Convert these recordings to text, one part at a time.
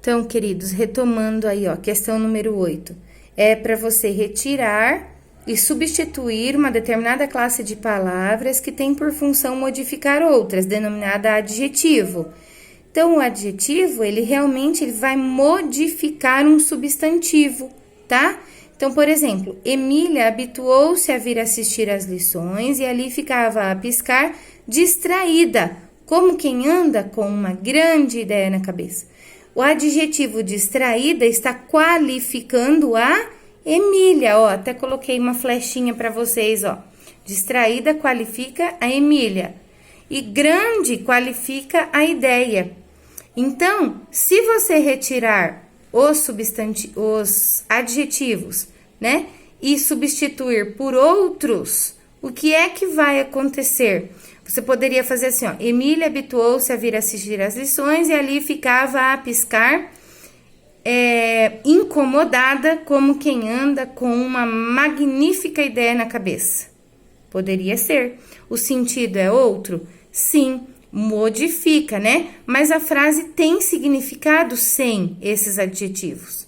Então, queridos, retomando aí, ó, questão número 8. É para você retirar e substituir uma determinada classe de palavras que tem por função modificar outras, denominada adjetivo. Então, o adjetivo, ele vai modificar um substantivo, tá? Então, por exemplo, Emília habituou-se a vir assistir às lições e ali ficava a piscar distraída, como quem anda com uma grande ideia na cabeça. O adjetivo distraída está qualificando a Emília, ó, até coloquei uma flechinha para vocês, ó. Distraída qualifica a Emília e grande qualifica a ideia. Então, se você retirar os adjetivos, né, e substituir por outros, o que é que vai acontecer? Você poderia fazer assim, ó, Emília habituou-se a vir assistir às lições e ali ficava a piscar, incomodada, como quem anda com uma magnífica ideia na cabeça. Poderia ser. O sentido é outro? Sim, modifica, né? Mas a frase tem significado sem esses adjetivos.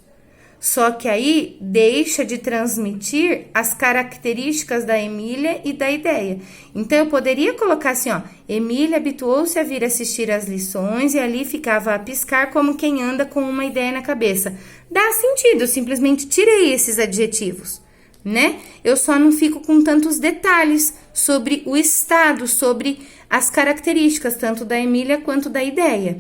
Só que aí deixa de transmitir as características da Emília e da ideia. Então, eu poderia colocar assim, ó, Emília habituou-se a vir assistir às lições e ali ficava a piscar como quem anda com uma ideia na cabeça. Dá sentido, eu simplesmente tirei esses adjetivos, né? Eu só não fico com tantos detalhes sobre o estado, sobre as características, tanto da Emília quanto da ideia,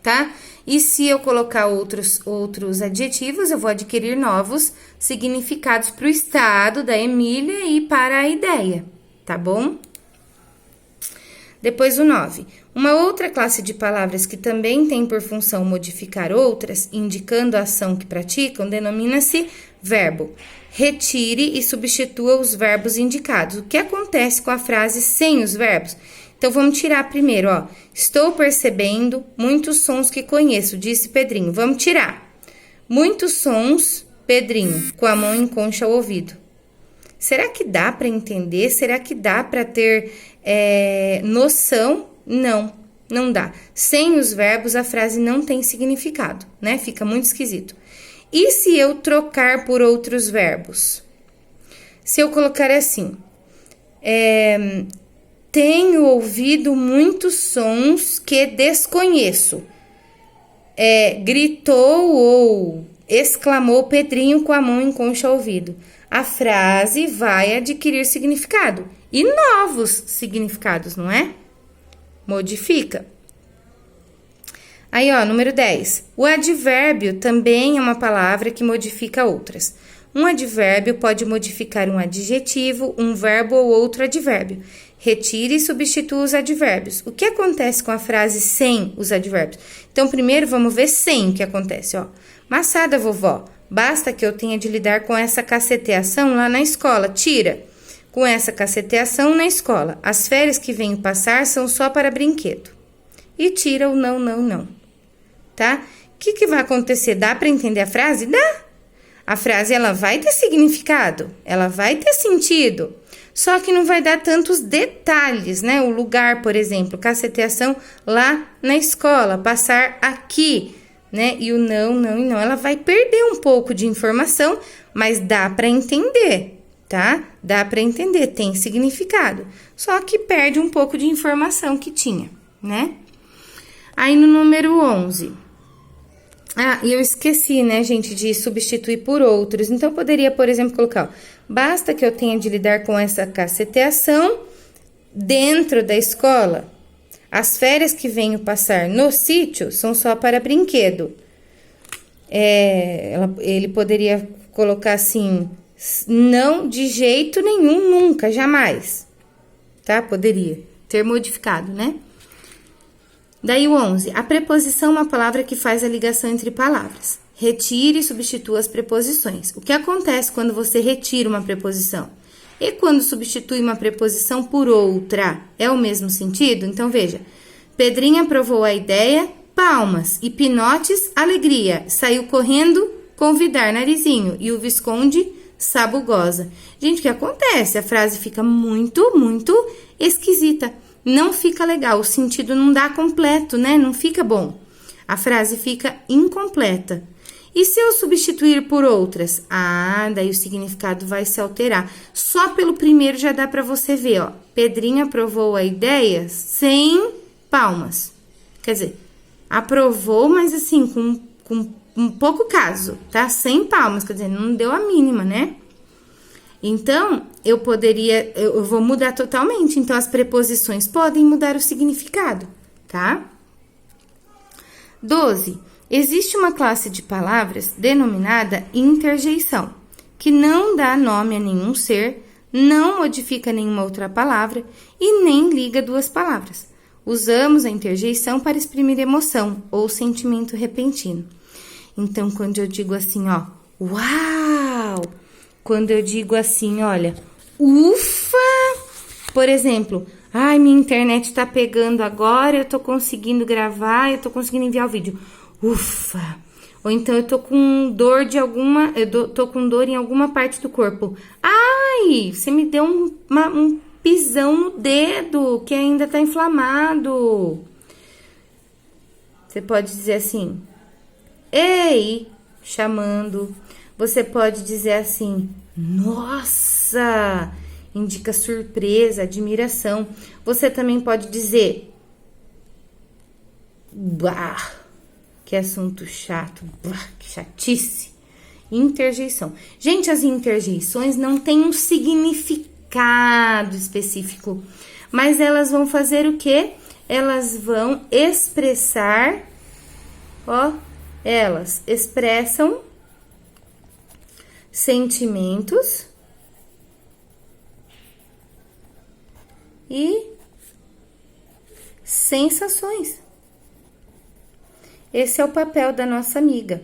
tá? E se eu colocar outros adjetivos, eu vou adquirir novos significados para o estado da Emília e para a ideia, tá bom? Depois o 9. Uma outra classe de palavras que também tem por função modificar outras, indicando a ação que praticam, denomina-se verbo. Retire e substitua os verbos indicados. O que acontece com a frase sem os verbos? Então, vamos tirar primeiro, ó. Estou percebendo muitos sons que conheço, disse Pedrinho. Vamos tirar. Muitos sons, Pedrinho, com a mão em concha ao ouvido. Será que dá para entender? Será que dá para ter noção? Não, não dá. Sem os verbos, a frase não tem significado, né? Fica muito esquisito. E se eu trocar por outros verbos? Se eu colocar assim... Tenho ouvido muitos sons que desconheço. Gritou ou exclamou Pedrinho com a mão em concha ao ouvido. A frase vai adquirir significado. E novos significados, não é? Modifica. Aí, ó, número 10. O advérbio também é uma palavra que modifica outras. Um advérbio pode modificar um adjetivo, um verbo ou outro advérbio. Retire e substitua os advérbios. O que acontece com a frase sem os advérbios? Então, primeiro vamos ver sem o que acontece, ó. Maçada, vovó, basta que eu tenha de lidar com essa caceteação lá na escola. Tira. Com essa caceteação na escola. As férias que venho passar são só para brinquedo. E tira o não, não, não. Tá? O que vai acontecer? Dá para entender a frase? Dá. A frase, ela vai ter significado. Ela vai ter sentido. Só que não vai dar tantos detalhes, né? O lugar, por exemplo, caceteação lá na escola, passar aqui, né? E o não, não e não. Ela vai perder um pouco de informação, mas dá para entender, tá? Dá para entender, tem significado. Só que perde um pouco de informação que tinha, né? Aí no número 11. E eu esqueci, né, gente, de substituir por outros. Então, eu poderia, por exemplo, colocar, ó, basta que eu tenha de lidar com essa caceteação dentro da escola. As férias que venho passar no sítio são só para brinquedo. Ele poderia colocar assim, não de jeito nenhum, nunca, jamais. Tá? Poderia ter modificado, né? Daí o 11. A preposição é uma palavra que faz a ligação entre palavras. Retire e substitua as preposições. O que acontece quando você retira uma preposição? E quando substitui uma preposição por outra? É o mesmo sentido? Então, veja. Pedrinha aprovou a ideia, palmas. E Pinotes, alegria. Saiu correndo convidar Narizinho. E o Visconde, sabugosa. Gente, o que acontece? A frase fica muito, muito esquisita. Não fica legal, o sentido não dá completo, né? Não fica bom. A frase fica incompleta. E se eu substituir por outras? Ah, daí o significado vai se alterar. Só pelo primeiro já dá para você ver, ó. Pedrinho aprovou a ideia sem palmas. Quer dizer, aprovou, mas assim, com um pouco caso, tá? Sem palmas, quer dizer, não deu a mínima, né? Então, eu vou mudar totalmente. Então, as preposições podem mudar o significado, tá? 12. Existe uma classe de palavras denominada interjeição, que não dá nome a nenhum ser, não modifica nenhuma outra palavra e nem liga duas palavras. Usamos a interjeição para exprimir emoção ou sentimento repentino. Então, quando eu digo assim, ó, uau! Quando eu digo assim, olha, ufa! Por exemplo, ai, minha internet tá pegando agora, eu tô conseguindo gravar, eu tô conseguindo enviar o vídeo. Ufa! Ou então eu tô com dor tô com dor em alguma parte do corpo. Ai, você me deu um pisão no dedo que ainda tá inflamado. Você pode dizer assim, ei, chamando. Você pode dizer assim, nossa, indica surpresa, admiração. Você também pode dizer, bah, que assunto chato, bah, que chatice. Interjeição. Gente, as interjeições não têm um significado específico, mas elas vão fazer o quê? Elas vão expressar, ó, elas expressam sentimentos e sensações. Esse é o papel da nossa amiga,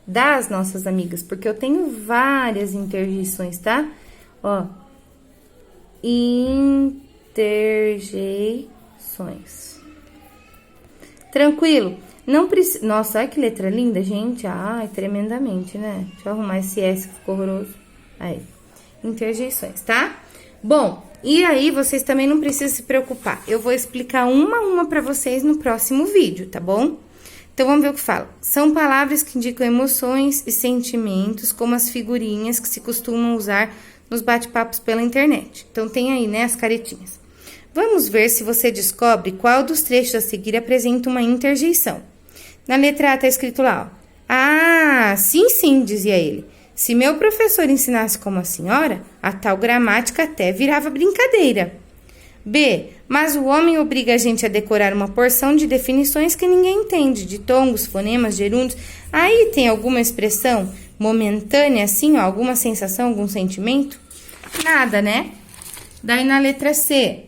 das nossas amigas, porque eu tenho várias interjeições, tá? Ó, interjeições. Tranquilo? Não precisa... Nossa, olha que letra linda, gente. Ai, tremendamente, né? Deixa eu arrumar esse S que ficou horroroso. Aí, interjeições, tá? Bom, e aí vocês também não precisam se preocupar. Eu vou explicar uma a uma pra vocês no próximo vídeo, tá bom? Então, vamos ver o que fala. São palavras que indicam emoções e sentimentos, como as figurinhas que se costumam usar nos bate-papos pela internet. Então, tem aí, né, as caretinhas. Vamos ver se você descobre qual dos trechos a seguir apresenta uma interjeição. Na letra A tá escrito lá, ó. Ah, sim, sim, dizia ele. Se meu professor ensinasse como a senhora, a tal gramática até virava brincadeira. B, mas o homem obriga a gente a decorar uma porção de definições que ninguém entende, de tongos, fonemas, gerúndios. Aí tem alguma expressão momentânea, assim, ó, alguma sensação, algum sentimento? Nada, né? Daí na letra C,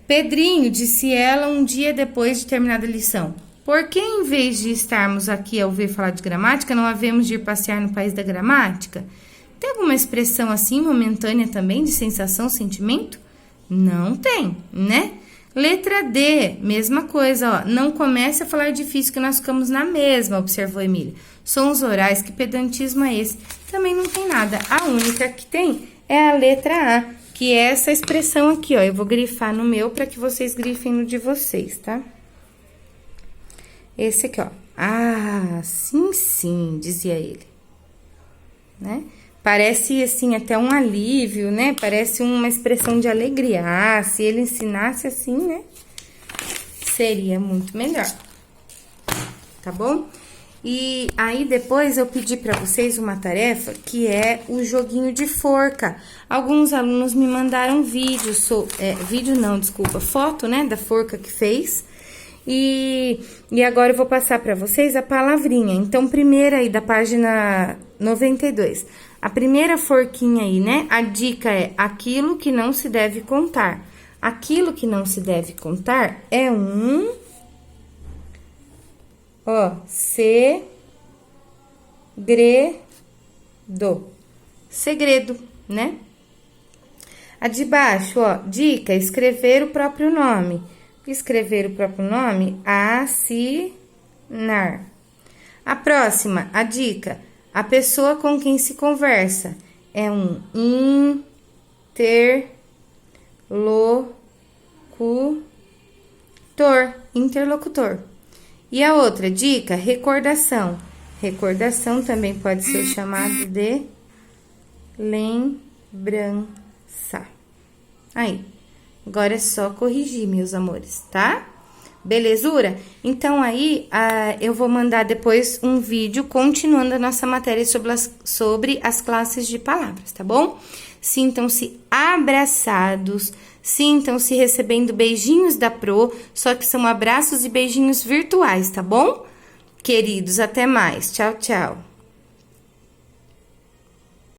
Pedrinho, disse ela um dia depois de terminada a lição. Por que, em vez de estarmos aqui a ouvir falar de gramática, não havemos de ir passear no país da gramática? Tem alguma expressão assim, momentânea também, de sensação, sentimento? Não tem, né? Letra D, mesma coisa, ó. Não comece a falar difícil que nós ficamos na mesma, observou Emília. Sons orais, que pedantismo é esse? Também não tem nada. A única que tem é a letra A, que é essa expressão aqui, ó. Eu vou grifar no meu para que vocês grifem no de vocês, tá? Esse aqui, ó. Ah, sim, sim, dizia ele. Né? Parece, assim, até um alívio, né? Parece uma expressão de alegria. Ah, se ele ensinasse assim, né? Seria muito melhor. Tá bom? E aí, depois, eu pedi pra vocês uma tarefa, que é o joguinho de forca. Alguns alunos me mandaram foto, né? Da forca que fez. E agora eu vou passar pra vocês a palavrinha. Então, primeira aí, da página 92. A primeira forquinha aí, né? A dica é aquilo que não se deve contar. Aquilo que não se deve contar é um... Ó, segredo, né? A de baixo, ó, dica, escrever o próprio nome. Escrever o próprio nome, assinar. A próxima, a dica, a pessoa com quem se conversa é um interlocutor. E a outra dica, recordação. Recordação também pode ser chamado de lembrança. Aí, agora é só corrigir, meus amores, tá? Belezura? Então, aí, eu vou mandar depois um vídeo continuando a nossa matéria sobre as classes de palavras, tá bom? Sintam-se abraçados, sintam-se recebendo beijinhos da Pro, só que são abraços e beijinhos virtuais, tá bom? Queridos, até mais. Tchau, tchau.